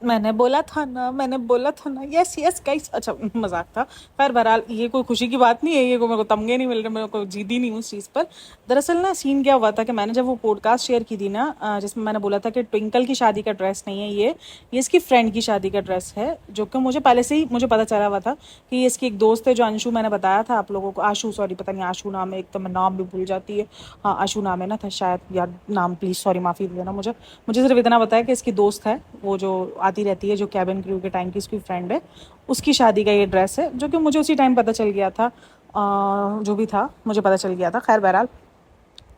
मैंने बोला था ना, यस यस गाइस। अच्छा मजाक था। खैर बहरहाल ये कोई खुशी की बात नहीं है, ये कोई मेरे को तमगे नहीं मिल रहे, मेरे को जीदी नहीं हूँ उस चीज़ पर। दरअसल ना सीन क्या हुआ था कि मैंने जब वो पॉडकास्ट शेयर की थी ना, जिसमें मैंने बोला था कि ट्विंकल की शादी का ड्रेस नहीं है ये इसकी फ्रेंड की शादी का ड्रेस है, जो कि मुझे पहले से ही मुझे पता चला हुआ था कि ये इसकी एक दोस्त है जो अंशु, मैंने बताया था आप लोगों को, आशु सॉरी, पता नहीं आशु नाम है, एक तो मैं नाम भी भूल जाती है। हाँ आशु नाम है ना, था शायद, यार नाम प्लीज़ सॉरी माफ़ी दे देना मुझे। मुझे सिर्फ इतना बताया कि इसकी दोस्त है, वो जो आती रहती है, जो कैबिन क्रू के टाइम की इसकी फ्रेंड है, उसकी शादी का ये ड्रेस है, जो कि मुझे उसी टाइम पता चल गया था। जो भी था मुझे पता चल गया था। खैर बहरहाल,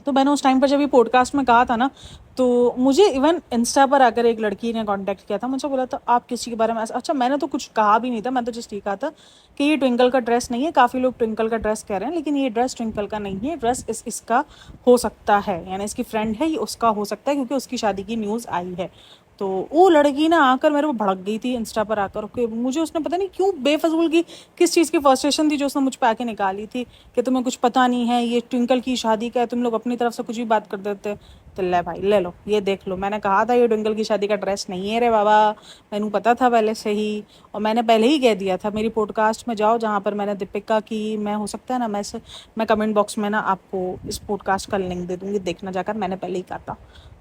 तो मैंने उस टाइम पर जब ये पॉडकास्ट में कहा था ना, तो मुझे इवन इंस्टा पर आकर एक लड़की ने कांटेक्ट किया था, मुझे बोला था आप किसी के बारे में अच्छा, मैंने तो कुछ कहा भी नहीं था, मैं तो जस्ट ये कहा था कि ये ट्विंकल का ड्रेस नहीं है। काफ़ी लोग ट्विंकल का ड्रेस कह रहे हैं, लेकिन ये ड्रेस ट्विंकल का नहीं है, ड्रेस इसका हो सकता है, यानी इसकी फ्रेंड है, ये उसका हो सकता है, क्योंकि उसकी शादी की न्यूज़ आई है। तो वो लड़की ना आकर मेरे को भड़क गई थी इंस्टा पर आकर के, मुझे उसने पता नहीं क्यों बेफजूल की किस चीज़ की फ्रस्ट्रेशन थी जो उसने मुझ पर आके निकाली थी कि तुम्हें कुछ पता नहीं है, ये ट्विंकल की शादी का है, तुम लोग अपनी तरफ से कुछ भी बात कर देते। तो ले भाई ले लो, ये देख लो, मैंने कहा था ये ट्विंकल की शादी का ड्रेस नहीं है रे बाबा, मैंने पता था पहले से ही। और मैंने पहले ही कह दिया था, मेरी पॉडकास्ट में जाओ जहाँ पर मैंने दीपिका की, मैं हो सकता है ना मैं कमेंट बॉक्स में ना आपको इस पॉडकास्ट का लिंक दे दूँगी, देखना जाकर, मैंने पहले ही कहा था।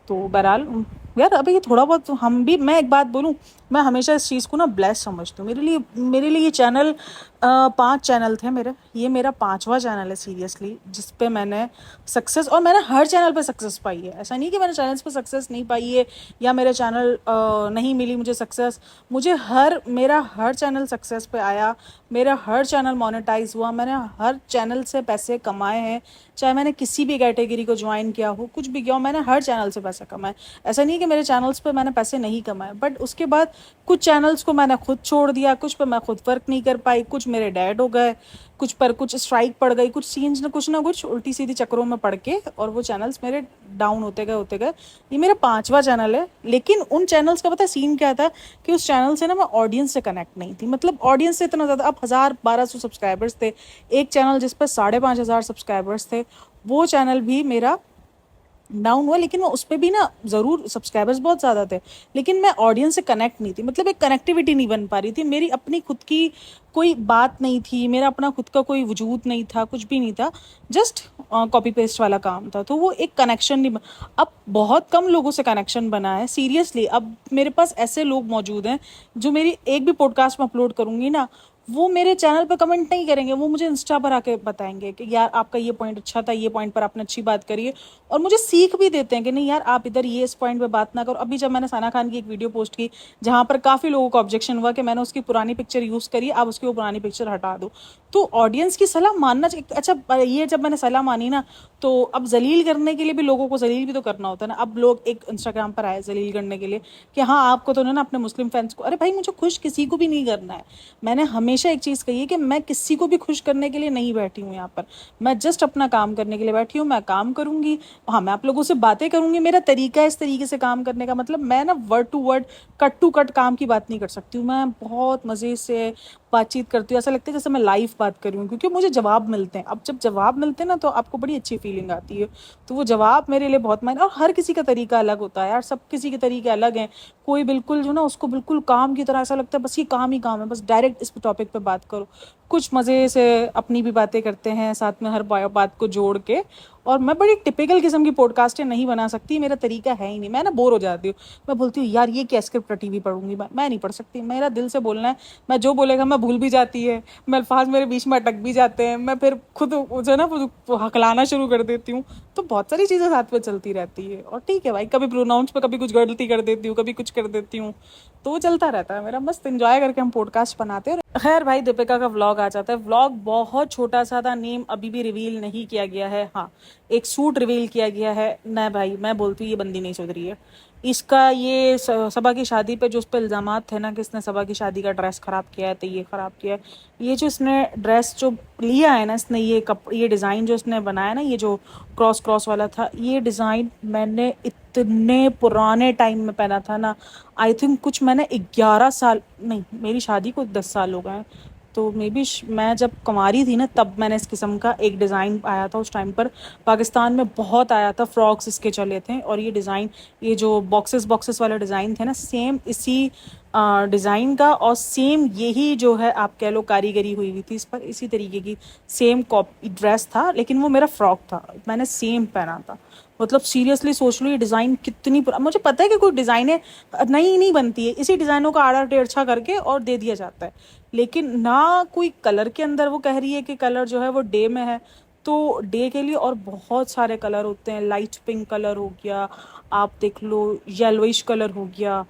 तो बहरहाल यार, अभी ये थोड़ा बहुत हम भी, मैं एक बात बोलूँ, मैं हमेशा इस चीज़ को ना ब्लेस समझती हूँ। मेरे लिए ये चैनल 5 चैनल थे मेरे, ये मेरा 5वां चैनल है सीरियसली, जिस पे मैंने सक्सेस, और मैंने हर चैनल पे सक्सेस पाई है। ऐसा नहीं कि मैंने चैनल्स पे सक्सेस नहीं पाई है, या मेरे चैनल नहीं मिली मुझे सक्सेस। मेरा हर चैनल सक्सेस पे आया, मेरा हर चैनल मोनेटाइज हुआ, मैंने हर चैनल से पैसे कमाए हैं, चाहे मैंने किसी भी कैटेगरी को ज्वाइन किया हो, कुछ भी किया हो, मैंने हर चैनल से पैसा कमाया। ऐसा नहीं कि मेरे चैनल्स पे मैंने पैसे नहीं कमाए, बट उसके बाद कुछ चैनल्स को मैंने खुद छोड़ दिया, कुछ पे मैं खुद वर्क नहीं कर पाई, कुछ मेरे डैड हो गए, कुछ पर कुछ स्ट्राइक पड़ गई, कुछ सीन्स ना कुछ उल्टी सीधी चक्करों में पड़ के, और वो चैनल्स मेरे डाउन होते गए। ये मेरा 5वां चैनल है, लेकिन उन चैनल्स का पता सीन क्या था कि उस चैनल से ना मैं ऑडियंस से कनेक्ट नहीं थी, मतलब ऑडियंस से इतना ज़्यादा, अब 1000-1200 सब्सक्राइबर्स थे, एक चैनल जिस पर 5500 सब्सक्राइबर्स थे, वो चैनल भी मेरा डाउन हुआ। लेकिन मैं उस पर भी ना, ज़रूर सब्सक्राइबर्स बहुत ज़्यादा थे, लेकिन मैं ऑडियंस से कनेक्ट नहीं थी, मतलब एक कनेक्टिविटी नहीं बन पा रही थी, मेरी अपनी खुद की कोई बात नहीं थी, मेरा अपना खुद का कोई वजूद नहीं था, कुछ भी नहीं था, जस्ट कॉपी पेस्ट वाला काम था। तो वो एक कनेक्शन नहीं अब बहुत कम लोगों से कनेक्शन बना है सीरियसली। अब मेरे पास ऐसे लोग मौजूद हैं जो मेरी एक भी पॉडकास्ट में अपलोड करूँगी ना, वो मेरे चैनल पर कमेंट नहीं करेंगे, वो मुझे इंस्टा पर आके बताएंगे कि यार आपका ये पॉइंट अच्छा था, ये पॉइंट पर आपने अच्छी बात करी है, और मुझे सीख भी देते हैं कि नहीं यार आप इधर ये इस पॉइंट पे बात ना करो। अभी जब मैंने सना खान की एक वीडियो पोस्ट की जहाँ पर काफ़ी लोगों को ऑब्जेक्शन हुआ कि मैंने उसकी पुरानी पिक्चर यूज़ करी, आप उसकी वो पुरानी पिक्चर हटा दो, तो ऑडियंस की सलाह मानना चाहिए। अच्छा ये जब मैंने सलाह मानी ना, तो अब जलील करने के लिए भी लोगों को जलील भी तो करना होता है ना। अब लोग एक इंस्टाग्राम पर आए जलील करने के लिए कि हाँ आपको तो ना अपने मुस्लिम फैंस को, अरे भाई मुझे खुश किसी को भी नहीं करना है। मैंने हमेशा एक चीज़ कही है कि मैं किसी को भी खुश करने के लिए नहीं बैठी हूँ यहाँ पर, मैं जस्ट अपना काम करने के लिए बैठी हूँ। मैं काम करूँगी, हाँ मैं आप लोगों से बातें करूँगी, मेरा तरीका है इस तरीके से काम करने का, मतलब मैं ना word to word, cut to cut काम की बात नहीं कर सकती हूँ, मैं बहुत मज़े से बातचीत करती हूँ, ऐसा लगता है जैसे मैं लाइव बात कर रही हूँ, क्योंकि मुझे जवाब मिलते हैं। अब जब जवाब मिलते हैं ना, तो आपको बड़ी अच्छी फीलिंग आती है। तो वो जवाब मेरे लिए बहुत मायने, और हर किसी का तरीका अलग होता है यार, सब किसी के तरीके अलग हैं। कोई बिल्कुल जो ना, उसको बिल्कुल काम की तरह ऐसा लगता है बस ये काम ही काम है, बस डायरेक्ट इस टॉपिक पे बात करो। कुछ मज़े से अपनी भी बातें करते हैं साथ में, हर बात को जोड़ के। और मैं बड़ी टिपिकल किस्म की पॉडकास्टें नहीं बना सकती, मेरा तरीका है ही नहीं, मैं ना बोर हो जाती हूँ। मैं बोलती हूँ यार ये क्या स्क्रिप्ट रटी हुई पढ़ूंगी, मैं नहीं पढ़ सकती, मेरा दिल से बोलना है। मैं जो बोलेगा मैं भूल भी जाती है, मैं अल्फाज मेरे बीच में अटक भी जाते हैं, मैं फिर खुद जो है ना वो हकलाना शुरू कर देती हूँ। तो बहुत सारी चीज़ें साथ में चलती रहती है, और ठीक है भाई, कभी प्रोनाउंस पे कभी कुछ गलती कर देती हूँ, कभी कुछ कर देती हूँ, तो वो चलता रहता है मेरा, मस्त इंजॉय करके हम पॉडकास्ट बनाते हैं। खैर भाई, दीपिका का व्लॉग आ जाता है। व्लॉग बहुत छोटा सा था, नेम अभी भी रिवील नहीं किया गया है। हाँ, एक सूट रिवील किया गया है। ना भाई, मैं बोलती हूँ ये बंदी नहीं सुधरी है। इसका ये सबा की शादी पे जो उस पर इल्ज़ामात थे ना कि इसने सबा की शादी का ड्रेस ख़राब किया है, तो ये ख़राब किया है, ये जो इसने ड्रेस जो लिया है ना, इसने ये डिज़ाइन जो इसने बनाया ना, ये जो क्रॉस क्रॉस वाला था, ये डिज़ाइन मैंने इतने पुराने टाइम में पहना था ना। आई थिंक कुछ मैंने 11 साल नहीं, मेरी शादी को 10 साल हो गए हैं, तो मे बी मैं जब कुंवारी थी ना, तब मैंने इस किस्म का एक डिज़ाइन आया था। उस टाइम पर पाकिस्तान में बहुत आया था, फ्रॉक्स इसके चले थे, और ये डिज़ाइन, ये जो बॉक्सेस बॉक्सेस वाले डिज़ाइन थे ना, सेम इसी डिज़ाइन का, और सेम यही जो है आप कह लो कारीगरी हुई हुई थी इस पर, इसी तरीके की सेम कॉपी ड्रेस था, लेकिन वो मेरा फ्रॉक था, मैंने सेम पहना था। मतलब सीरियसली सोच लो ये डिज़ाइन कितनी मुझे पता है कि कोई डिज़ाइनें नई नहीं बनती है, इसी डिज़ाइनों का आड़ा टेढ़ा करके और दे दिया जाता है, लेकिन ना कोई कलर के अंदर वो कह रही है कि कलर जो है वो डे में है, तो डे के लिए और बहुत सारे कलर होते हैं, लाइट पिंक कलर हो गया, आप देख लो येलोइश कलर हो गया,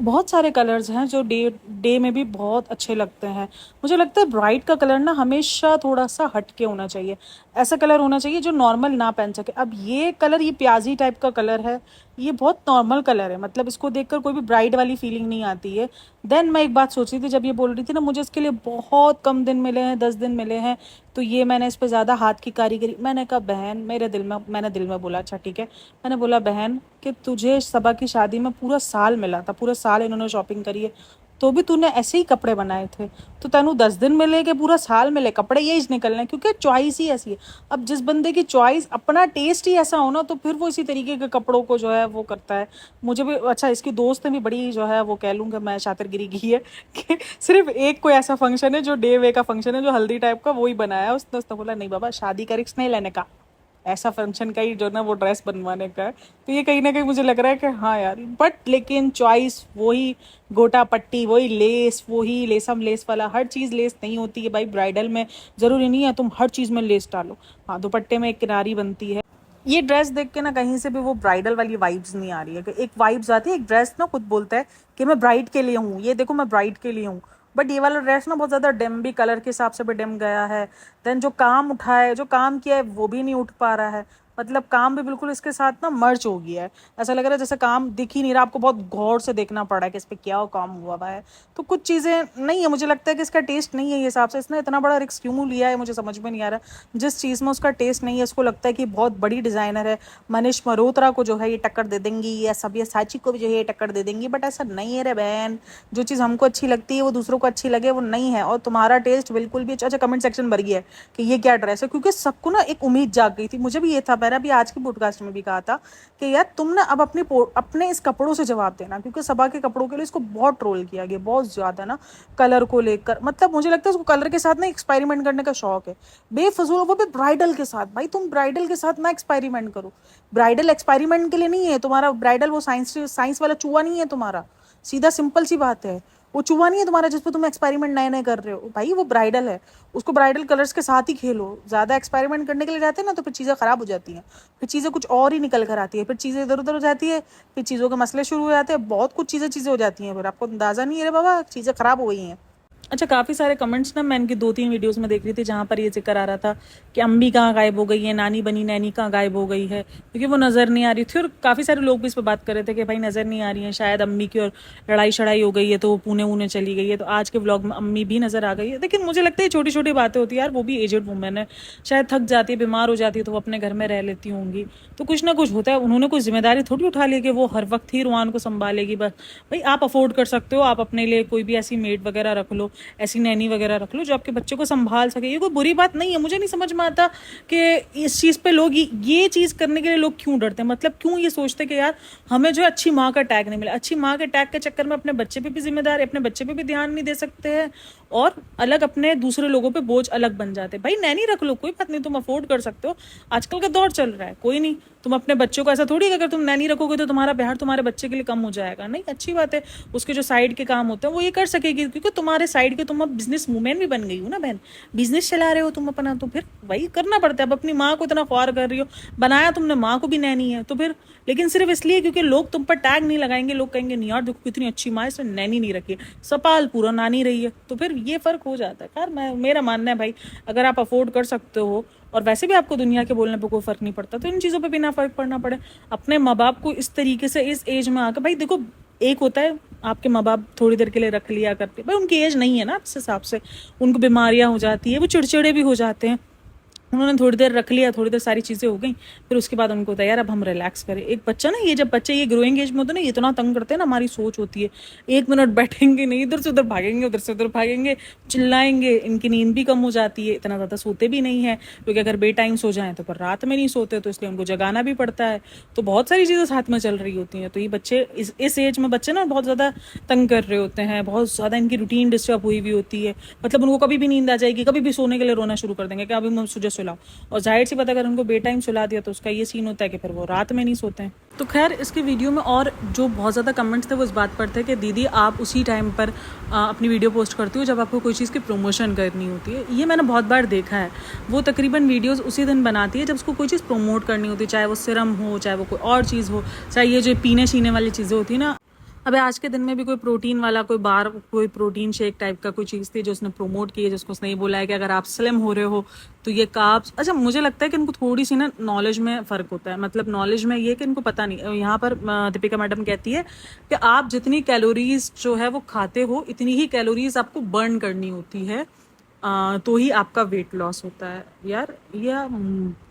बहुत सारे कलर्स हैं जो डे डे में भी बहुत अच्छे लगते हैं। मुझे लगता है ब्राइड का कलर ना हमेशा थोड़ा सा हटके होना चाहिए, ऐसा कलर होना चाहिए जो नॉर्मल ना पहन सके। अब ये कलर, ये प्याजी टाइप का कलर है, ये बहुत नॉर्मल कलर है, मतलब इसको देखकर कोई भी ब्राइड वाली फीलिंग नहीं आती है। देन मैं एक बात सोच रही थी जब ये बोल रही थी ना, मुझे इसके लिए बहुत कम दिन मिले हैं, 10 दिन मिले हैं, तो ये मैंने इस पर ज़्यादा हाथ की कारीगरी, मैंने कहा बहन, मैंने दिल में बोला अच्छा ठीक है, मैंने बोला बहन कि तुझे सबा की शादी में पूरा साल मिला था, पूरा साल इन्होंने शॉपिंग करी है, तो भी तूने ऐसे ही कपड़े बनाए थे, तो तेनू 10 दिन मिले कि पूरा साल मिले, कपड़े यही निकलने, क्योंकि चॉइस ही ऐसी है। अब जिस बंदे की चॉइस, अपना टेस्ट ही ऐसा हो ना, तो फिर वो इसी तरीके के कपड़ों को जो है वो करता है। मुझे भी अच्छा, इसकी दोस्त ने भी बड़ी जो है वो कह लूँगा मैं शातिरगिरी की है कि सिर्फ एक कोई ऐसा फंक्शन है जो डे वे का फंक्शन है, जो हल्दी टाइप का, वही बनाया उसने बोला नहीं बाबा शादी का रिक्स नहीं लेने का, ऐसा फंक्शन का ही जो ना वो ड्रेस बनवाने का है। तो ये कहीं ना कहीं मुझे लग रहा है कि हाँ यार, बट लेकिन चॉइस वही, गोटा पट्टी वही, लेस वही, लेसम लेस वाला, हर चीज़ लेस नहीं होती है भाई ब्राइडल में, ज़रूरी नहीं है तुम हर चीज़ में लेस डालो। हाँ, दुपट्टे में एक किनारी बनती है। ये ड्रेस देख के ना कहीं से भी वो ब्राइडल वाली वाइब्स नहीं आ रही है, कि एक वाइब्स आती है, एक ड्रेस ना खुद बोलता है कि मैं ब्राइड के लिए हूँ, ये देखो मैं ब्राइड के लिए हूँ, बट ये वाला ड्रेस ना बहुत ज़्यादा डिम भी, कलर के हिसाब से भी डिम गया है। देन जो काम उठा है, जो काम किया है वो भी नहीं उठ पा रहा है, मतलब काम भी बिल्कुल इसके साथ ना मर्ज हो गया है, ऐसा लग रहा है जैसे काम दिख ही नहीं रहा, आपको बहुत गौर से देखना पड़ रहा है कि इस पर क्या काम हुआ हुआ है। तो कुछ चीज़ें नहीं है, मुझे लगता है कि इसका टेस्ट नहीं है, ये हिसाब से इसने इतना बड़ा रिस्क क्यों लिया है मुझे समझ में नहीं आ रहा। जिस चीज़ में उसका टेस्ट नहीं है, उसको लगता है कि बहुत बड़ी डिज़ाइनर है, मनीष मल्होत्रा को जो है ये टक्कर दे देंगी, या सब्यसाची को भी जो है ये टक्कर दे देंगी, बट ऐसा नहीं है रे बहन। जो चीज़ हमको अच्छी लगती है वो दूसरों को अच्छी लगे, वो नहीं है। और तुम्हारा टेस्ट बिल्कुल भी अच्छा, कमेंट सेक्शन भर गया है कि ये क्या ड्रेस है, क्योंकि सबको ना एक उम्मीद जाग गई थी, मुझे भी ये था, मैंने भी आज की पॉडकास्ट में भी कहा था कि यार तुम ना अब अपने इस कपड़ों से जवाब देना, क्योंकि सबा के कपड़ों के लिए इसको बहुत ट्रोल किया गया, बहुत ज़्यादा ना, कलर को लेकर, मतलब मुझे लगता है उसको कलर के साथ ना एक्सपेरिमेंट करने का शौक है बेफजूल, वो भी ब्राइडल के साथ। भाई तुम ब्राइडल के साथ ना एक्सपेरिमेंट करो, ब्राइडल एक्सपेरिमेंट के लिए नहीं है तुम्हारा, ब्राइडल वो साइंस वाला चूहा नहीं है तुम्हारा, सीधा सिंपल सी बात है, वो चूहा नहीं है तुम्हारा जिस पे तुम एक्सपेरिमेंट नए नए कर रहे हो। भाई वो ब्राइडल है, उसको ब्राइडल कलर्स के साथ ही खेलो। ज़्यादा एक्सपेरिमेंट करने के लिए जाते हैं ना तो फिर चीज़ें ख़राब हो जाती हैं, फिर चीज़ें कुछ और ही निकल कर आती है, फिर चीज़ें इधर उधर हो जाती है, फिर चीज़ों के मसले शुरू हो जाते हैं, बहुत कुछ चीज़ें हो जाती हैं, फिर आपको अंदाज़ा नहीं है रे बाबा, चीज़ें ख़राब हो गई हैं। अच्छा, काफ़ी सारे कमेंट्स ना मैं इनकी 2-3 वीडियोस में देख रही थी जहाँ पर ये जिक्र आ रहा था कि अम्मी कहाँ गायब हो गई है, नानी बनी नैनी कहाँ गायब हो गई है, क्योंकि वो नज़र नहीं आ रही थी। और काफ़ी सारे लोग भी इस पर बात कर रहे थे कि भाई नज़र नहीं आ रही है, शायद अम्मी की और लड़ाई शड़ाई हो गई है तो वो पुणे ऊने चली गई है। तो आज के व्लॉग में अम्मी भी नज़र आ गई है, लेकिन मुझे लगता है छोटी छोटी बातें होती है यार, वो भी एजेड वुमेन है, शायद थक जाती है, बीमार हो जाती है, तो वो अपने घर में रह लेती होंगी, तो कुछ ना कुछ होता है। उन्होंने कोई जिम्मेदारी थोड़ी उठा ली कि वो हर वक्त ही रुआन को संभालेगी। बस भाई आप अफोर्ड कर सकते हो, आप अपने लिए कोई भी ऐसी मेड वगैरह रख लो, ऐसी नैनी वगैरह रख लो जो आपके बच्चे को संभाल सके, ये कोई बुरी बात नहीं है। मुझे नहीं समझ में आता कि इस चीज़ पे लोग ये चीज़ करने के लिए लोग क्यों डरते हैं, मतलब क्यों ये सोचते हैं कि यार हमें जो है अच्छी माँ का टैग नहीं मिला। अच्छी माँ के टैग के चक्कर में अपने बच्चे पे भी जिम्मेदार, अपने बच्चे पे भी ध्यान नहीं दे सकते हैं, और अलग अपने दूसरे लोगों पे बोझ अलग बन जाते हैं। भाई नैनी रख लो, कोई बात नहीं, तुम अफोर्ड कर सकते हो, आजकल का दौर चल रहा है, कोई नहीं। तुम अपने बच्चों को ऐसा थोड़ी, अगर तुम नैनी रखोगे तो तुम्हारा बिहार तुम्हारे बच्चे के लिए कम हो जाएगा, नहीं, अच्छी बात है, उसके जो साइड के काम होते हैं वो ये कर सकेगी, क्योंकि तुम्हारे साइड के तुम अब बिजनेस वूमेन भी बन गई हो ना बहन, बिजनेस चला रहे हो तुम अपना, तो फिर वही करना पड़ता है। अब अपनी माँ को इतना ख्वार कर रही हो, बनाया तुमने माँ को भी नैनी है, तो फिर लेकिन सिर्फ इसलिए क्योंकि लोग तुम पर टैग नहीं लगाएंगे, लोग कहेंगे नहीं यार देखो कितनी अच्छी माँ, इसने नैनी नहीं रखी, सपाल पूरा नानी रही है, तो फिर ये फर्क हो जाता है। यार मेरा मानना है भाई, अगर आप अफोर्ड कर सकते हो और वैसे भी आपको दुनिया के बोलने पर कोई फर्क नहीं पड़ता, तो इन चीज़ों पे भी ना फर्क पड़ना पड़े। अपने माँ बाप को इस तरीके से इस एज में आकर, भाई देखो एक होता है आपके माँ बाप थोड़ी देर के लिए रख लिया करते, भाई उनकी एज नहीं है ना, इस हिसाब से उनको बीमारियां हो जाती है, वो चिड़चिड़े भी हो जाते हैं, उन्होंने थोड़ी देर रख लिया, थोड़ी देर सारी चीज़ें हो गई, फिर उसके बाद उनको होता है यार अब हम रिलैक्स करें। एक बच्चा ना, ये जब बच्चे ये ग्रोइंग एज में होते हैं ना, इतना तंग करते हैं ना, हमारी सोच होती है 1 मिनट बैठेंगे नहीं, इधर से उधर भागेंगे, उधर से उधर भागेंगे, चिल्लाएंगे, इनकी नींद भी कम हो जाती है, इतना ज़्यादा सोते भी नहीं है, क्योंकि अगर बे टाइम सो जाएं तो फिर रात में नहीं सोते, तो इसलिए उनको जगाना भी पड़ता है। तो बहुत सारी चीज़ें साथ में चल रही होती हैं। तो ये बच्चे इस एज में बच्चे ना बहुत ज़्यादा तंग कर रहे होते हैं, बहुत ज़्यादा इनकी रूटीन डिस्टर्ब हुई हुई होती है। मतलब उनको कभी भी नींद आ जाएगी, कभी भी सोने के लिए रोना शुरू कर देंगे कि अभी मुझे सुलाओ। और जाहिर सी बात, अगर उनको बे टाइम सुला दिया तो उसका ये सीन होता है कि फिर वो रात में नहीं सोते हैं। तो खैर, इसके वीडियो में और जो बहुत ज़्यादा कमेंट्स थे वो इस बात पर थे कि दीदी आप उसी टाइम पर अपनी वीडियो पोस्ट करती हो जब आपको कोई चीज़ की प्रमोशन करनी होती है। ये मैंने बहुत बार देखा है, वो तकरीबन वीडियोस उसी दिन बनाती है जब उसको कोई चीज़ प्रमोट करनी होती है, चाहे वो सिरम हो, चाहे वो कोई और चीज़ हो, चाहे ये जो पीने शीने वाली चीज़ें होती है ना। अबे आज के दिन में भी कोई प्रोटीन वाला कोई बार, कोई प्रोटीन शेक टाइप का कोई चीज़ थी जो उसने प्रमोट की है, जिसको उसने ये बोला है कि अगर आप स्लिम हो रहे हो तो ये कार्ब्स। अच्छा, मुझे लगता है कि इनको थोड़ी सी ना नॉलेज में फ़र्क होता है। मतलब नॉलेज में ये कि इनको पता नहीं। यहाँ पर दीपिका मैडम कहती है कि आप जितनी कैलोरीज जो है वो खाते हो, इतनी ही कैलोरीज आपको बर्न करनी होती है, तो ही आपका वेट लॉस होता है। यार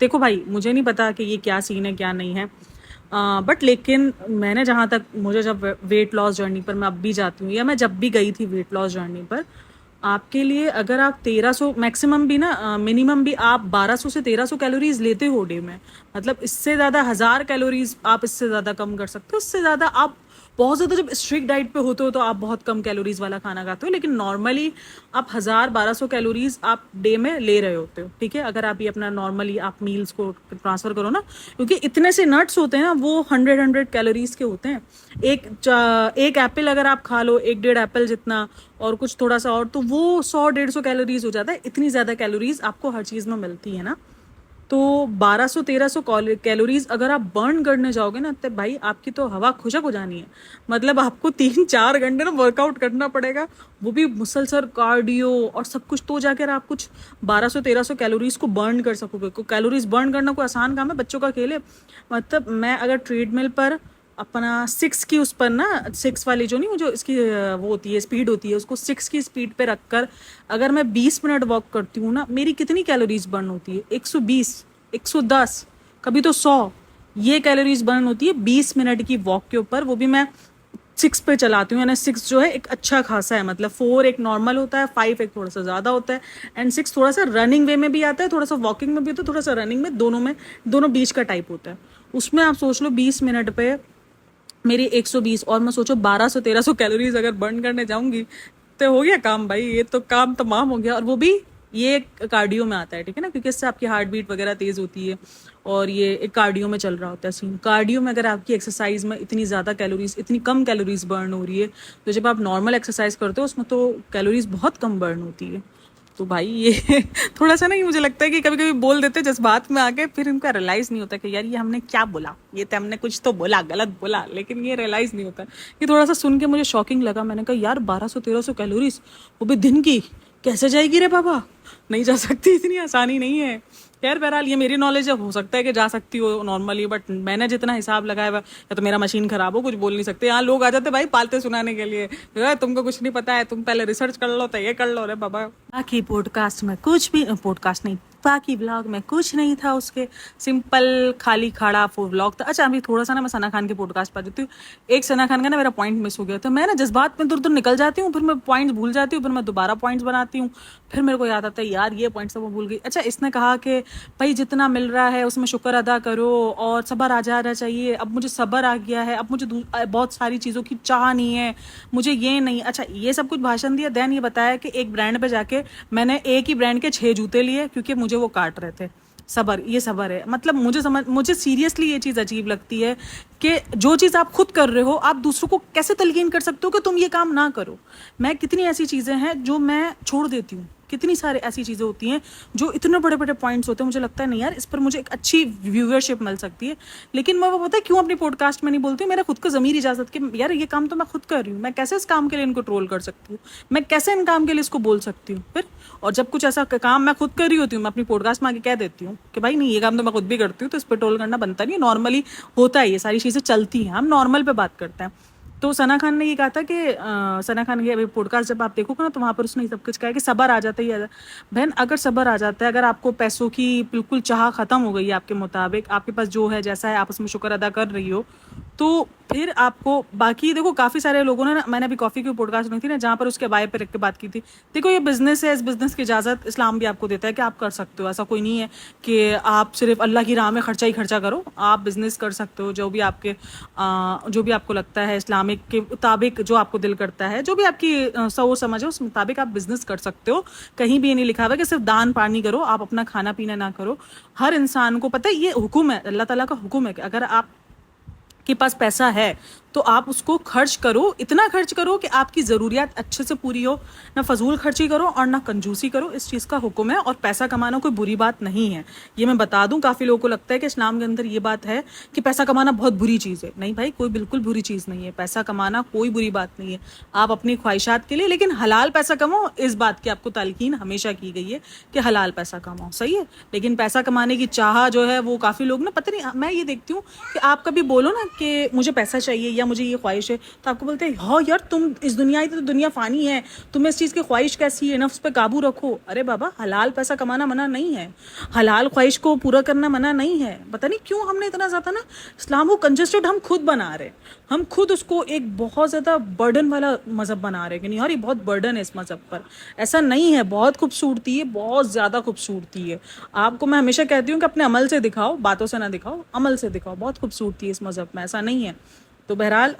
देखो भाई, मुझे नहीं पता कि ये क्या सीन है क्या नहीं है, बट लेकिन मैंने जहाँ तक, मुझे जब वेट लॉस जर्नी पर मैं अब भी जाती हूँ, या मैं जब भी गई थी वेट लॉस जर्नी पर, आपके लिए अगर आप 1300 मैक्सिमम भी ना, मिनिमम भी आप 1200 से 1300 कैलोरीज लेते हो डे में। मतलब इससे ज़्यादा 1000 कैलोरीज आप इससे ज़्यादा कम कर सकते हो। इससे ज़्यादा आप बहुत ज़्यादा जब स्ट्रिक्ट डाइट पे होते हो तो आप बहुत कम कैलोरीज वाला खाना खाते हो, लेकिन नॉर्मली आप 1000-1200 कैलोरीज आप डे में ले रहे होते हो। ठीक है, अगर आप ये अपना नॉर्मली आप मील्स को ट्रांसफ़र करो ना, क्योंकि इतने से नट्स होते हैं ना, वो 100 कैलोरीज के होते हैं। एक एप्पल अगर आप खा लो, 1-1.5 एप्पल जितना, और कुछ थोड़ा सा और, तो वो 100-150 कैलोरीज हो जाता है। इतनी ज़्यादा कैलोरीज आपको हर चीज़ में मिलती है ना। तो 1200-1300 कैलोरीज अगर आप बर्न करने जाओगे ना, तो भाई आपकी तो हवा खुशक हो जानी है। मतलब आपको 3-4 घंटे ना वर्कआउट करना पड़ेगा, वो भी मुसलसल कार्डियो और सब कुछ, तो जाकर आप कुछ 1200-1300 कैलोरीज को बर्न कर सकोगे। कैलोरीज बर्न करना कोई आसान काम है, बच्चों का खेल है। मतलब मैं अगर ट्रेडमिल पर अपना 6 की, उस पर ना 6 वाली जो नहीं, जो इसकी वो होती है स्पीड होती है, उसको 6 की स्पीड पे रखकर अगर मैं 20 मिनट वॉक करती हूँ ना, मेरी कितनी कैलोरीज बर्न होती है? 120, 110, कभी तो 100 ये कैलोरीज बर्न होती है 20 मिनट की वॉक के ऊपर। वो भी मैं 6 पे चलाती हूँ, यानी 6 जो है एक अच्छा खासा है। मतलब 4 एक नॉर्मल होता है, 5 एक थोड़ा सा ज़्यादा होता है, एंड 6 थोड़ा सा रनिंग वे में भी आता है, थोड़ा सा वॉकिंग में भी होता है, थोड़ा सा रनिंग में, दोनों बीच का टाइप होता है। उसमें आप सोच लो 20 मिनट पे मेरी 120, और मैं सोचो 1200-1300 कैलोरीज अगर बर्न करने जाऊंगी तो हो गया काम भाई, ये तो काम तमाम हो गया। और वो भी ये कार्डियो में आता है, ठीक है ना, क्योंकि इससे आपकी हार्ट बीट वगैरह तेज़ होती है, और ये एक कार्डियो में चल रहा होता है सीन। कार्डियो में अगर आपकी एक्सरसाइज में इतनी ज़्यादा कैलोरीज, इतनी कम कैलोरीज बर्न हो रही है, तो जब आप नॉर्मल एक्सरसाइज करते हो उसमें तो कैलोरीज बहुत कम बर्न होती है। तो भाई ये थोड़ा सा ना, मुझे लगता है कि कभी कभी बोल देते जज्बात में आके, फिर इनका रियलाइज़ नहीं होता कि यार ये हमने क्या बोला, ये तो हमने कुछ तो बोला, गलत बोला, लेकिन ये रियलाइज़ नहीं होता। ये थोड़ा सा सुन के मुझे शॉकिंग लगा। मैंने कहा यार 1200-1300 कैलोरीज, वो भी दिन की, कैसे जाएगी रे बाबा? नहीं जा सकती, इतनी आसानी नहीं है। खैर बहरहाल, ये मेरी नॉलेज है, हो सकता है कि जा सकती हो नॉर्मली, बट मैंने जितना हिसाब लगाया हुआ, या तो मेरा मशीन खराब हो, कुछ बोल नहीं सकते। यहाँ लोग आ जाते भाई पालते सुनाने के लिए, तुमको कुछ नहीं पता है, तुम पहले रिसर्च कर लो, तो ये कर लो रे बाबा। बाकी पॉडकास्ट में कुछ भी, पॉडकास्ट नहीं, बाकी व्लॉग में कुछ नहीं था उसके, सिंपल खाली खाड़ा वो व्लॉग था। अच्छा, अभी थोड़ा सा ना मैं सना खान के पॉडकास्ट पर देती हूँ। एक सना खान का ना मेरा पॉइंट मिस हो गया था। मैं ना जज्बात में दूर दूर निकल जाती हूँ, फिर मैं पॉइंट्स भूल जाती हूँ, फिर मैं दोबारा पॉइंट्स बनाती हूँ, फिर मेरे को याद आता है यार ये पॉइंट्स वो भूल गई। अच्छा, इसने कहा कि भाई जितना मिल रहा है उसमें शुक्र अदा करो, और सब्र आ जाना चाहिए। अब मुझे सब्र आ गया है, अब मुझे बहुत सारी चीज़ों की चाह नहीं है, मुझे ये नहीं। अच्छा, ये सब कुछ भाषण दिया, देन ये बताया कि एक ब्रांड पे जाके मैंने एक ही ब्रांड के 6 जूते लिए क्योंकि मुझे वो काट रहे थे। सबर, ये सबर है। मतलब मुझे सीरियसली ये चीज़ अजीब लगती है कि जो चीज़ आप खुद कर रहे हो, आप दूसरों को कैसे तलकीन कर सकते हो कि तुम ये काम ना करो। मैं कितनी ऐसी चीज़ें हैं जो मैं छोड़ देती हूँ, कितनी सारी ऐसी चीज़ें होती हैं जो इतने बड़े बड़े पॉइंट्स होते हैं, मुझे लगता है नहीं यार इस पर मुझे एक अच्छी व्यूअरशिप मिल सकती है, लेकिन मैं वो पता है क्यों अपनी पॉडकास्ट में नहीं बोलती हूँ। मेरा खुद का ज़मीर इजाज़त कि यार ये काम तो मैं खुद कर रही हूँ, मैं कैसे इस काम के लिए इनको ट्रोल कर सकती हूँ, मैं कैसे इन काम के लिए इसको बोल सकती हूँ फिर। और जब कुछ ऐसा काम मैं खुद कर रही होती हूँ, मैं अपनी पॉडकास्ट में आके कह देती हूँ कि भाई नहीं, ये काम तो मैं खुद भी करती हूँ, तो इस पर ट्रोल करना बनता नहीं। नॉर्मली होता है, ये सारी चीज़ें चलती हैं, हम नॉर्मल पे बात करते हैं। तो सना खान ने ये कहा था कि सना खान के अभी पॉडकास्ट जब आप देखोगे ना, तो वहाँ पर उसने सब कुछ कहा कि सब्र आ जाता ही आ जाता। बहन, अगर सब्र आ जाता है, अगर आपको पैसों की बिल्कुल चाह खत्म हो गई है आपके मुताबिक, आपके पास जो है जैसा है आप उसमें शुक्र अदा कर रही हो, तो फिर आपको बाकी देखो काफ़ी सारे लोगों ने ना, मैंने अभी कॉफ़ी की पॉडकास्ट सुनी थी ना जहाँ पर उसके बाय पे रख के बात की थी। देखो ये बिजनेस है, इस बिजनेस की इजाज़त इस्लाम भी आपको देता है कि आप कर सकते हो। ऐसा कोई नहीं है कि आप सिर्फ अल्लाह की राह में खर्चा ही खर्चा करो। आप बिजनेस कर सकते हो, जो भी आपके जो भी आपको लगता है इस्लामिक के मुताबिक, जो आपको दिल करता है, जो भी आपकी सोच समझ है, उस मुताबिक आप बिजनेस कर सकते हो। कहीं भी ये नहीं लिखा हुआ है कि सिर्फ दान पानी करो, आप अपना खाना पीना ना करो। हर इंसान को पता है ये हुक्म है, अल्लाह ताला का हुक्म है कि अगर आप के पास पैसा है तो आप उसको खर्च करो, इतना खर्च करो कि आपकी ज़रूरियात अच्छे से पूरी हो। ना फजूल खर्ची करो और ना कंजूसी करो, इस चीज़ का हुक्म है। और पैसा कमाना कोई बुरी बात नहीं है, ये मैं बता दूं। काफ़ी लोगों को लगता है कि इस्लाम के अंदर ये बात है कि पैसा कमाना बहुत बुरी चीज़ है। नहीं भाई, कोई बिल्कुल बुरी चीज़ नहीं है, पैसा कमाना कोई बुरी बात नहीं है। आप अपनी ख्वाहिशात के लिए, लेकिन हलाल पैसा कमाओ, इस बात की आपको तालकीन हमेशा की गई है कि हलाल पैसा कमाओ, सही है। लेकिन पैसा कमाने की चाह जो है वो काफ़ी लोग ना, पता नहीं, मैं ये देखती हूँ कि आप कभी बोलो ना कि मुझे पैसा चाहिए या मुझे ये ख्वाहिश है, तो आपको बोलते हैं हाँ यार, तुम इस दुनिया ही तो दुनिया फानी है, तुम्हें इस चीज़ की ख्वाहिश कैसी है, नफ्स पे काबू रखो। अरे बाबा, हलाल पैसा कमाना मना नहीं है, हलाल ख्वाहिश को पूरा करना मना नहीं है। पता नहीं क्यों हमने इतना ज़्यादा ना इस्लाम को कंजस्टेड हम खुद बना रहे, हम खुद उसको एक बहुत ज़्यादा बर्डन वाला मज़हब बना रहे कि नहीं यार ये बहुत बर्डन है इस मज़हब पर। ऐसा नहीं है, बहुत खूबसूरती है, बहुत ज़्यादा खूबसूरती है। आपको मैं हमेशा कहती हूँ कि अपने अमल से दिखाओ, बातों से ना दिखाओ, अमल से दिखाओ। बहुत खूबसूरती है इस मज़हब में, ऐसा नहीं है। तो बहरहाल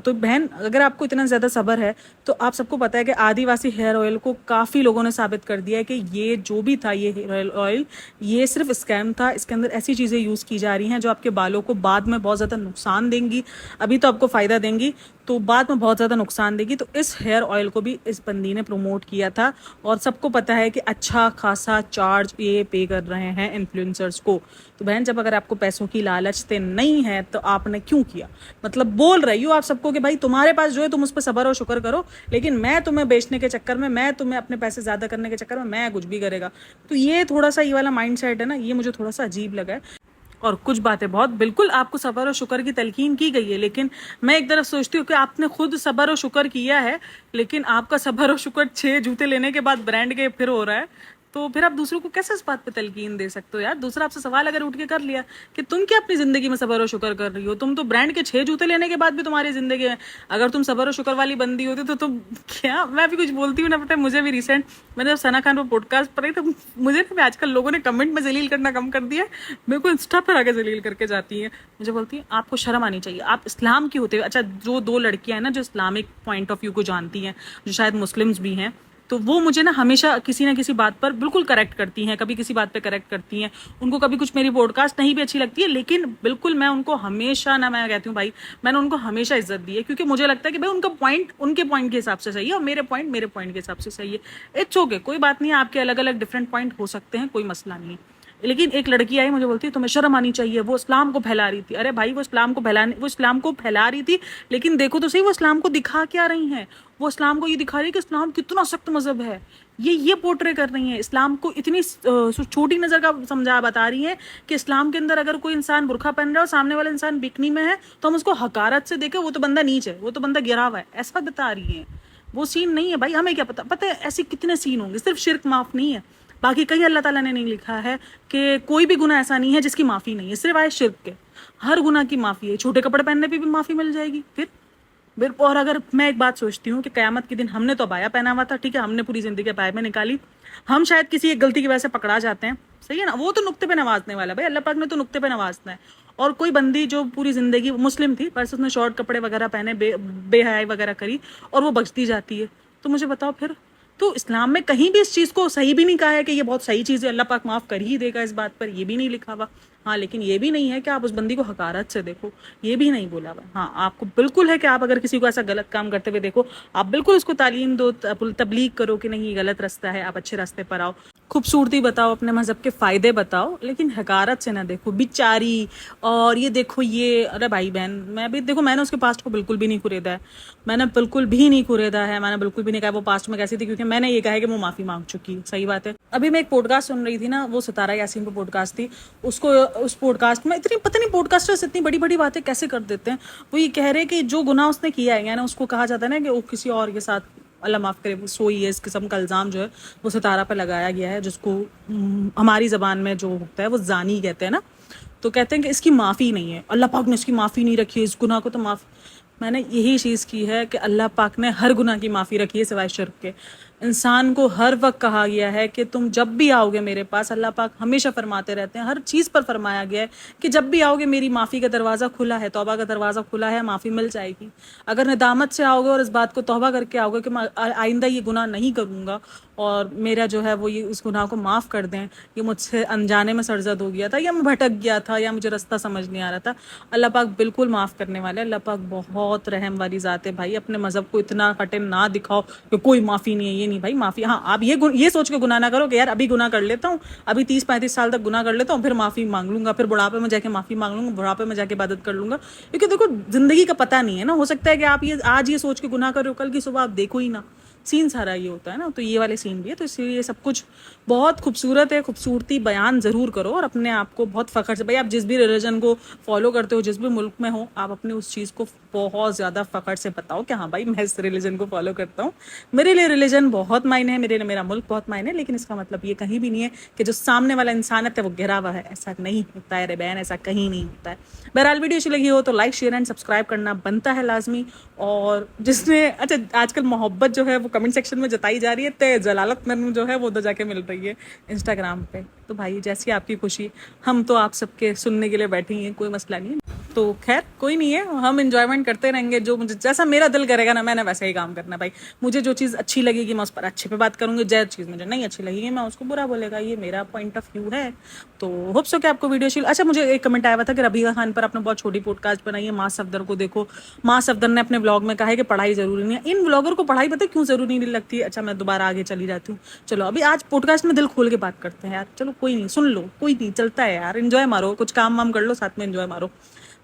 तो बहन, अगर आपको इतना ज़्यादा सब्र है तो आप सबको पता है कि आदिवासी हेयर ऑयल को काफ़ी लोगों ने साबित कर दिया है कि ये जो भी था, ये हेयर ऑयल, ये सिर्फ स्कैम था। इसके अंदर ऐसी चीज़ें यूज़ की जा रही हैं जो आपके बालों को बाद में बहुत ज़्यादा नुकसान देंगी। अभी तो आपको फ़ायदा देंगी, तो बाद में बहुत ज़्यादा नुकसान देगी। तो इस हेयर ऑयल को भी इस बंदी ने प्रमोट किया था और सबको पता है कि अच्छा खासा चार्ज ये पे कर रहे हैं इन्फ्लुएंसर्स को। तो बहन, जब अगर आपको पैसों की लालच से नहीं है तो आपने क्यों किया? मतलब बोल रही हूँ आप सबको कि भाई तुम्हारे पास जो है तुम उस पर सब्र और शुक्र करो, लेकिन मैं तुम्हें बेचने के चक्कर में, मैं तुम्हें अपने पैसे ज़्यादा करने के चक्कर में मैं कुछ भी करेगा। तो ये थोड़ा सा ये वाला माइंड सेट है ना, ये मुझे थोड़ा सा अजीब लगा है। और कुछ बातें बहुत बिल्कुल आपको सब्र और शुक्र की तलकीन की गई है, लेकिन मैं एक तरफ सोचती हूँ कि आपने खुद सब्र और शुक्र किया है, लेकिन आपका सब्र और शुक्र 6 जूते लेने के बाद ब्रांड के फिर हो रहा है। तो फिर आप दूसरों को कैसे इस बात पे तलकीन दे सकते हो यार? दूसरा आपसे सवाल अगर उठ के कर लिया कि तुम क्या अपनी जिंदगी में सब्र और शुक्र कर रही हो, तुम तो ब्रांड के 6 जूते लेने के बाद भी तुम्हारी जिंदगी में, अगर तुम सब्र और शुक्र वाली बंदी होती तो तुम क्या, मैं भी कुछ बोलती हूँ ना, पता है मुझे भी रिसेंट, मैंने जब सना खान पर पॉडकास्ट पर रही तो मुझे ना, आजकल लोगों ने कमेंट में जलील करना कम कर दिया है, मेरे को इंस्टा पर आगे जलील करके जाती है। मुझे बोलती है आपको शर्म आनी चाहिए, आप इस्लाम की होते हुए, अच्छा जो 2 लड़कियां हैं ना जो इस्लामिक पॉइंट ऑफ व्यू को जानती हैं, जो शायद मुस्लिम्स भी हैं, तो वो मुझे ना हमेशा किसी ना किसी बात पर बिल्कुल करेक्ट करती हैं, कभी किसी बात पे करेक्ट करती हैं। उनको कभी कुछ मेरी पॉडकास्ट नहीं भी अच्छी लगती है, लेकिन बिल्कुल मैं उनको हमेशा ना, मैं कहती हूँ भाई, मैंने उनको हमेशा इज्जत दी है, क्योंकि मुझे लगता है कि भाई उनका पॉइंट उनके पॉइंट के हिसाब से सही है और मेरे पॉइंट के हिसाब से सही है। इट्स ओके, कोई बात नहीं है, आपके अलग अलग डिफरेंट पॉइंट हो सकते हैं, कोई मसला नहीं है। लेकिन एक लड़की आई मुझे बोलती है तुम्हें शर्म आनी चाहिए, वो इस्लाम को फैला रही थी। अरे भाई, वो इस्लाम को फैला रही थी, लेकिन देखो तो सही वो इस्लाम को दिखा क्या रही हैं। वो इस्लाम को ये दिखा रही है कि इस्लाम कितना सख्त मजहब है, ये पोर्ट्रे कर रही हैं। इस्लाम को इतनी छोटी नज़र का समझा बता रही है कि इस्लाम के अंदर अगर कोई इंसान बुरखा पहन रहा है और सामने वाला इंसान बिकनी में है तो हम उसको हकारत से देखें, वो तो बंदा नीच है, वो तो बंदा गिरा हुआ है, ऐसा बता रही है। वो सीन नहीं है भाई, हमें क्या पता है ऐसे कितने सीन होंगे। सिर्फ शिर्क माफ नहीं है, बाकी कहीं अल्लाह ताला ने नहीं लिखा है कि कोई भी गुनाह ऐसा नहीं है जिसकी माफ़ी नहीं है, सिर्फ आए शिर्क के। हर गुनाह की माफ़ी है, छोटे कपड़े पहनने पे भी माफ़ी मिल जाएगी। फिर और अगर मैं एक बात सोचती हूँ कि क़यामत के दिन हमने तो अबाया पहना हुआ था, ठीक है, हमने पूरी ज़िंदगी अबाया में निकाली, हम शायद किसी एक गलती की वजह से पकड़ा जाते हैं, सही है ना, वो तो नुक्ते पे नवाजने वाला भाई, अल्लाह पाक ने तो नुक्ते पे नवाजना है। और कोई बंदी जो पूरी ज़िंदगी मुस्लिम थी पर उसने शॉर्ट कपड़े वगैरह पहने, बेहयाई वगैरह करी और वो बचती जाती है, तो मुझे बताओ फिर। तो इस्लाम में कहीं भी इस चीज़ को सही भी नहीं कहा है कि ये बहुत सही चीज़ है, अल्लाह पाक माफ़ कर ही देगा, इस बात पर ये भी नहीं लिखा हुआ। हाँ, लेकिन ये भी नहीं है कि आप उस बंदी को हकारत से देखो, ये भी नहीं बोला हुआ। हाँ, आपको बिल्कुल है कि आप अगर किसी को ऐसा गलत काम करते हुए देखो, आप बिल्कुल उसको तालीम दो, तबलीग करो कि नहीं ये गलत रास्ता है, आप अच्छे रास्ते पर आओ, खूबसूरती बताओ, अपने मज़हब के फ़ायदे बताओ, लेकिन हकारत से ना देखो बिचारी। और ये देखो ये, अरे भाई बहन, मैं भी देखो, मैंने उसके पास्ट को बिल्कुल भी नहीं कुरेदा है, मैंने बिल्कुल भी नहीं कुरेदा है, मैंने बिल्कुल भी नहीं कहा वो पास्ट में कैसी थी, क्योंकि मैंने ये कहा है कि वो माफ़ी मांग चुकी, सही बात है। अभी मैं एक पॉडकास्ट सुन रही थी ना, वो सितारा यासीन पर पॉडकास्ट थी, उसको उस पॉडकास्ट में इतनी, पता नहीं पॉडकास्टर्स इतनी बड़ी बड़ी बातें कैसे कर देते हैं। वो ये कह रहे हैं कि जो गुनाह उसने किया है ना, उसको कहा जाता है ना कि वो किसी और के साथ, अल्लाह माफ़ करे, वो सोई है, इस किस्म का इल्ज़ाम जो है वो सितारा पर लगाया गया है, जिसको हमारी ज़बान में जो होता है वो जानी कहते हैं ना। तो कहते हैं कि इसकी माफ़ी नहीं है, अल्लाह पाक ने इसकी माफ़ी नहीं रखी है, इस गुनाह को तो माफ़। मैंने यही चीज़ की है कि अल्लाह पाक ने हर गुनाह की माफ़ी रखी है सिवाय शिर्क के। इंसान को हर वक्त कहा गया है कि तुम जब भी आओगे मेरे पास, अल्लाह पाक हमेशा फरमाते रहते हैं, हर चीज़ पर फरमाया गया है कि जब भी आओगे मेरी माफ़ी का दरवाज़ा खुला है, तौबा का दरवाज़ा खुला है, माफ़ी मिल जाएगी। अगर नदामत से आओगे और इस बात को तौबा करके आओगे कि मैं आइंदा ये गुनाह नहीं करूँगा और मेरा जो है वो ये इस गुनाह को माफ़ कर दें, ये मुझसे अनजाने में सरजद हो गया था या मैं भटक गया था या मुझे रास्ता समझ नहीं आ रहा था, अल्लाह पाक बिल्कुल माफ़ करने वाला है। अल्लाह पाक बहुत रहम वाली ज़ात है भाई। अपने मज़हब को इतना कठिन ना दिखाओ कि कोई माफ़ी नहीं है, ये नहीं भाई माफ़ी। हाँ, आप ये सोच के गुनाह ना करो कि यार अभी गुनाह कर लेता हूँ, अभी 30-35 साल तक गुनाह कर लेता हूँ, फिर माफ़ी मांग लूंगा, फिर बुढ़ापे में जाके माफ़ी मांग लूंगा, बुढ़ापे में जाके इबादत कर लूंगा। क्योंकि देखो ज़िंदगी का पता नहीं है ना, हो सकता है कि आप ये आज ये सोच के गुनाह करो, कल की सुबह आप देखो ही ना। सीन सारा ये होता है ना, तो ये वाले सीन भी है। तो इसलिए ये सब कुछ बहुत खूबसूरत है। खूबसूरती बयान ज़रूर करो और अपने आप को बहुत फ़ख्र से, भाई आप जिस भी रिलीजन को फॉलो करते हो, जिस भी मुल्क में हो, आप अपने उस चीज़ को बहुत ज़्यादा फ़ख्र से बताओ कि हाँ भाई मैं इस रिलीजन को फॉलो करता हूँ, मेरे लिए रिलीजन बहुत मायने है, मेरे लिए मेरा मुल्क बहुत मायने है। लेकिन इसका मतलब ये कहीं भी नहीं है कि जो सामने वाला इंसान है वो गिरा हुआ है, ऐसा नहीं होता है रे बहन, ऐसा कहीं नहीं होता है। बहरहाल वीडियो अच्छी लगी हो तो लाइक शेयर एंड सब्सक्राइब करना बनता है लाजमी। और जिसने अच्छा आजकल मोहब्बत जो है वो कमेंट सेक्शन में जताई जा रही है, ते जलालत मैनू जो है वो तो जाके मिल रही है इंस्टाग्राम पे। तो भाई जैसी आपकी खुशी, हम तो आप सबके सुनने के लिए बैठे हैं, कोई मसला नहीं है। तो खैर कोई नहीं है, हम इंजॉयमेंट करते रहेंगे। जो मुझे जैसा मेरा दिल करेगा ना, मैंने वैसा ही काम करना भाई। मुझे जो चीज़ अच्छी लगेगी मैं उस पर अच्छे पे बात करूंगी, जो चीज़ मुझे नहीं अच्छी लगेगी मैं उसको बुरा बोलेगा। ये मेरा पॉइंट ऑफ व्यू है। तो होप सो कि आपको वीडियो अच्छी। अच्छा, मुझे एक कमेंट आया हुआ था कि रबीहा खान पर आपने बहुत छोटी पॉडकास्ट बनाई है, माँ सफदर को देखो। माँ सफदर ने अपने ब्लॉग में कहा है कि पढ़ाई जरूरी नहीं है। इन ब्लॉगर को पढ़ाई पता है क्यों जरूरी नहीं लगती? अच्छा मैं दोबारा आगे चली जाती हूँ। चलो अभी आज पॉडकास्ट में दिल खोल के बात करते हैं यार। चलो कोई नहीं, सुन लो, कोई नहीं, चलता है यार, एंजॉय मारो, कुछ काम वाम कर लो, साथ में एंजॉय मारो।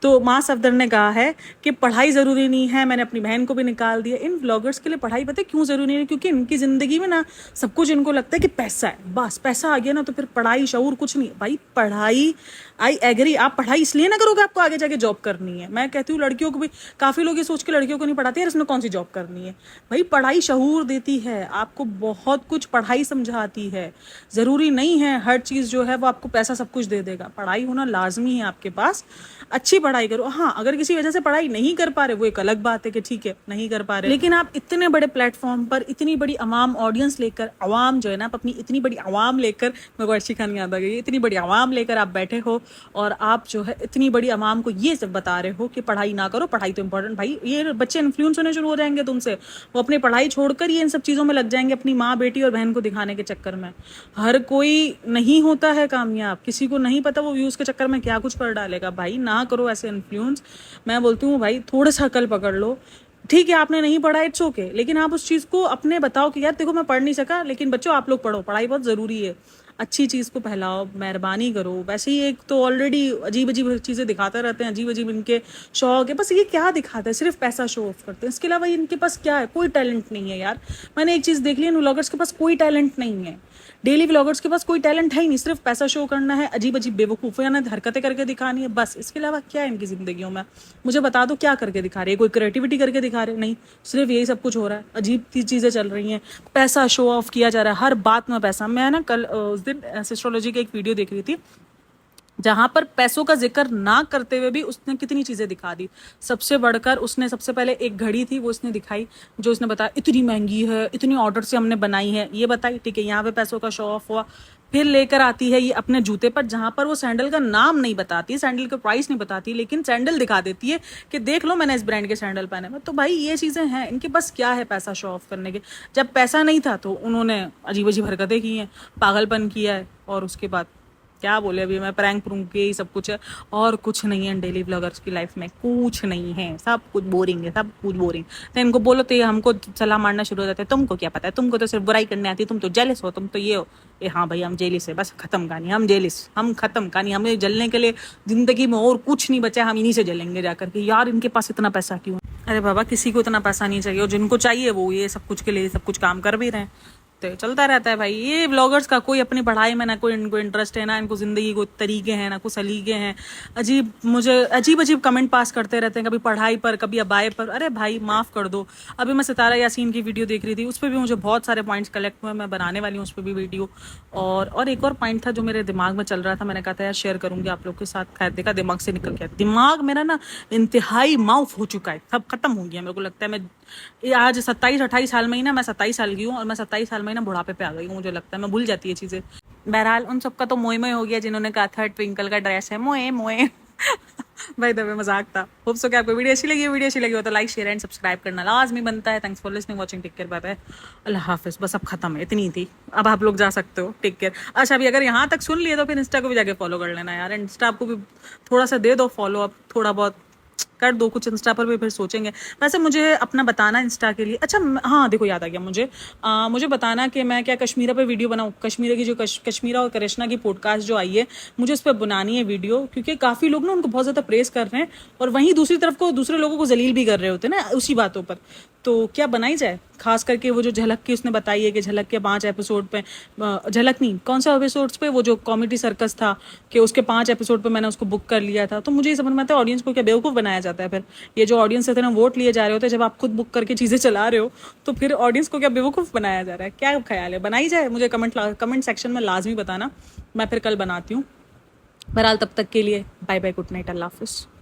तो माँ सफदर ने कहा है कि पढ़ाई ज़रूरी नहीं है। मैंने अपनी बहन को भी निकाल दिया। इन व्लॉगर्स के लिए पढ़ाई पता है क्यों ज़रूरी नहीं है? क्योंकि इनकी ज़िंदगी में ना सब कुछ इनको लगता है कि पैसा है, बस पैसा आ गया ना तो फिर पढ़ाई शऊर कुछ नहीं। भाई पढ़ाई, आई एग्री, आप पढ़ाई इसलिए ना करोगे आपको आगे जाके जॉब करनी है। मैं कहती हूँ लड़कियों को भी, काफ़ी लोग ये सोच के लड़कियों को नहीं पढ़ाते यार इसमें कौन सी जॉब करनी है। भाई पढ़ाई शऊर देती है आपको, बहुत कुछ पढ़ाई समझाती है। ज़रूरी नहीं है हर चीज़ जो है वो आपको पैसा सब कुछ दे देगा। पढ़ाई होना लाजमी है आपके पास, अच्छी पढ़ाई करो। हाँ, अगर किसी वजह से पढ़ाई नहीं कर पा रहे वो एक अलग बात है कि ठीक है नहीं कर पा रहे, लेकिन आप इतने बड़े प्लेटफॉर्म पर इतनी बड़ी अवाम ऑडियंस लेकर, अवाम जो है ना, आप अपनी इतनी बड़ी अवाम लेकर, मेरे को अर्शी खान याद आ गई, इतनी बड़ी अवाम लेकर आप बैठे हो और आप जो है इतनी बड़ी अवाम को ये सब बता रहे हो कि पढ़ाई ना करो, पढ़ाई तो इंपॉर्टेंट। भाई ये बच्चे इन्फ्लुएंस होने शुरू हो जाएंगे तुमसे, वो अपनी पढ़ाई छोड़कर ये इन सब चीज़ों में लग जाएंगे अपनी माँ बेटी और बहन को दिखाने के चक्कर में। हर कोई नहीं होता है कामयाब, किसी को नहीं पता वो व्यूज़ के चक्कर में क्या कुछ कर डालेगा। भाई ना करो ऐसे इन्फ्लुएंस। मैं बोलती हूँ भाई थोड़ा सा अकल पकड़ लो। ठीक है आपने नहीं पढ़ा, इट्स ओके, लेकिन आप उस चीज़ को अपने बताओ कि यार देखो मैं पढ़ नहीं सका, लेकिन बच्चों आप लोग पढ़ो, पढ़ाई बहुत ज़रूरी है। अच्छी चीज़ को फैलाओ, मेहरबानी करो। वैसे ही एक तो ऑलरेडी अजीब अजीब चीज़ें दिखाते रहते हैं, अजीब अजीब इनके शौक है। बस ये क्या दिखाते हैं? सिर्फ पैसा शो ऑफ करते हैं, इसके अलावा इनके पास क्या है? कोई टैलेंट नहीं है यार। मैंने एक चीज़ देख ली, इन व्लॉगर्स के पास कोई टैलेंट नहीं है। डेली व्लॉगर्स के पास कोई टैलेंट है ही नहीं, सिर्फ पैसा शो करना है, अजीब अजीब बेवकूफ़ियाना हरकतें करके दिखानी है, बस। इसके अलावा क्या है इनकी ज़िंदगियों में? मुझे बता दो क्या करके दिखा रहे हैं? कोई क्रिएटिविटी करके दिखा रहे? नहीं, सिर्फ यही सब कुछ हो रहा है। अजीब चीज़ें चल रही हैं, पैसा शो ऑफ किया जा रहा है, हर बात में पैसा। मैं ना कल उस दिन एस्ट्रोलॉजी की एक वीडियो देख रही थी जहां पर पैसों का जिक्र ना करते हुए भी उसने कितनी चीजें दिखा दी। सबसे बढ़कर उसने सबसे पहले एक घड़ी थी वो उसने दिखाई, जो उसने बताया इतनी महंगी है, इतनी ऑर्डर से हमने बनाई है, ये बताई, ठीक है, यहाँ पे पैसों का शो ऑफ हुआ। फिर लेकर आती है ये अपने जूते पर, जहां पर वो सैंडल का नाम नहीं बताती, सैंडल का प्राइस नहीं बताती, लेकिन सैंडल दिखा देती है कि देख लो मैंने इस ब्रांड के सैंडल पहने में। तो भाई ये चीजें हैं इनके पास, क्या है पैसा शो ऑफ करने के। जब पैसा नहीं था तो उन्होंने अजीब अजीब हरकतें की हैं, पागलपन किया है, और उसके बाद क्या बोले, अभी मैं प्रैंक प्रूंक के ही सब कुछ है और कुछ नहीं है। डेली ब्लॉगर्स की लाइफ में कुछ नहीं है, सब कुछ बोरिंग है, सब कुछ बोरिंग। तो इनको बोलो तो ये हमको सलाह मारना शुरू हो जाता है, तुमको क्या पता है, तुमको तो सिर्फ बुराई करने आती है, तुम तो जेलिस हो, तुम तो ये हो। हाँ भाई हम जेलिस है, बस खत्म कहानी, हम जेलिस, हम खत्म कहानी। हमें जलने के लिए जिंदगी में और कुछ नहीं बचा, हम इन्हीं से जलेंगे जाकर के। यार इनके पास इतना पैसा क्यों? अरे बाबा किसी को इतना पैसा नहीं चाहिए, और जिनको चाहिए वो ये सब कुछ के लिए सब कुछ काम कर भी रहे हैं। सकते, चलता रहता है भाई ये व्लॉगर्स का। कोई अपनी पढ़ाई में ना कोई इनको इंटरेस्ट है, ना इनको जिंदगी को तरीके हैं, ना कुछ सलीके हैं। मुझे अजीब अजीब कमेंट पास करते रहते हैं, कभी पढ़ाई पर, कभी अबाए पर। अरे भाई माफ कर दो। अभी मैं सितारा यासीन की वीडियो देख रही थी, उस पर भी मुझे बहुत सारे पॉइंट्स कलेक्ट हुए, मैं बनाने वाली हूँ उस पर भी वीडियो। और एक और पॉइंट था जो मेरे दिमाग में चल रहा था, मैंने कहा था यार शेयर करूंगी आप लोग के साथ। खैर देखा दिमाग से निकल गया। दिमाग मेरा ना इंतहाई माउफ हो चुका है, सब खत्म हो गया। मेरे को लगता है मैं आज 27-28 साल में ही ना, मैं 27 साल की हूँ और मैं 27 साल में ही ना बुढ़ापे पे आ गई हूँ। मुझे लगता है मैं भूल जाती है चीजें। बहरहाल उन सबका तो मोए मोए हो गया जिन्होंने कहा था ट्विंकल का ड्रेस है मोए मोए। भाई दबे मजाक था। होप सो कि आपको वीडियो अच्छी लगी हो तो लाइक शेयर एंड सब्सक्राइब करना लाजमी बनता है। Thanks for listening watching, take care, bye bye, अल्लाह हाफिज। बस अब खत्म है, इतनी थी। अब आप लोग जा सकते हो, टेक केयर। अच्छा अभी अगर यहाँ तक सुन लिए तो फिर इंस्टा को भी जाके फॉलो कर लेना यार। इंस्टा आपको भी थोड़ा सा दे दो फॉलो, अब थोड़ा बहुत कर दो कुछ। इंस्टा पर भी फिर सोचेंगे। वैसे मुझे अपना बताना इंस्टा के लिए। अच्छा हाँ देखो याद आ गया मुझे, मुझे बताना कि मैं क्या कश्मीरा पे वीडियो बनाऊँ। कश्मीरा की जो कश्मीरा और करिश्मा की पॉडकास्ट जो आई है, मुझे उस पर बनानी है वीडियो, क्योंकि काफ़ी लोग ना उनको बहुत ज़्यादा प्रेस कर रहे हैं और वहीं दूसरी तरफ को दूसरे लोगों को जलील भी कर रहे होते हैं ना उसी बातों पर। तो क्या बनाई जाए, खास करके वो जो झलक की उसने बताई है कि झलक के 5 एपिसोड पे, झलक नहीं कौन सा एपिसोड्स पे, वो जो कॉमेडी सर्कस था कि उसके 5 एपिसोड पे मैंने उसको बुक कर लिया था। तो मुझे ये समझ में आता है ऑडियंस को क्या बेवकूफ़ बनाया जाता है। फिर ये जो ऑडियंस है ना वोट लिए जा रहे होते हैं, जब आप खुद बुक करके चीज़ें चला रहे हो तो फिर ऑडियंस को क्या बेवकूफ़ बनाया जा रहा है। क्या ख्याल है, बनाई जाए? मुझे कमेंट सेक्शन में लाजमी बताना, मैं फिर कल बनाती हूँ। बहरहाल तब तक के लिए बाय बाय, गुड नाइट, अल्लाह हाफिज़।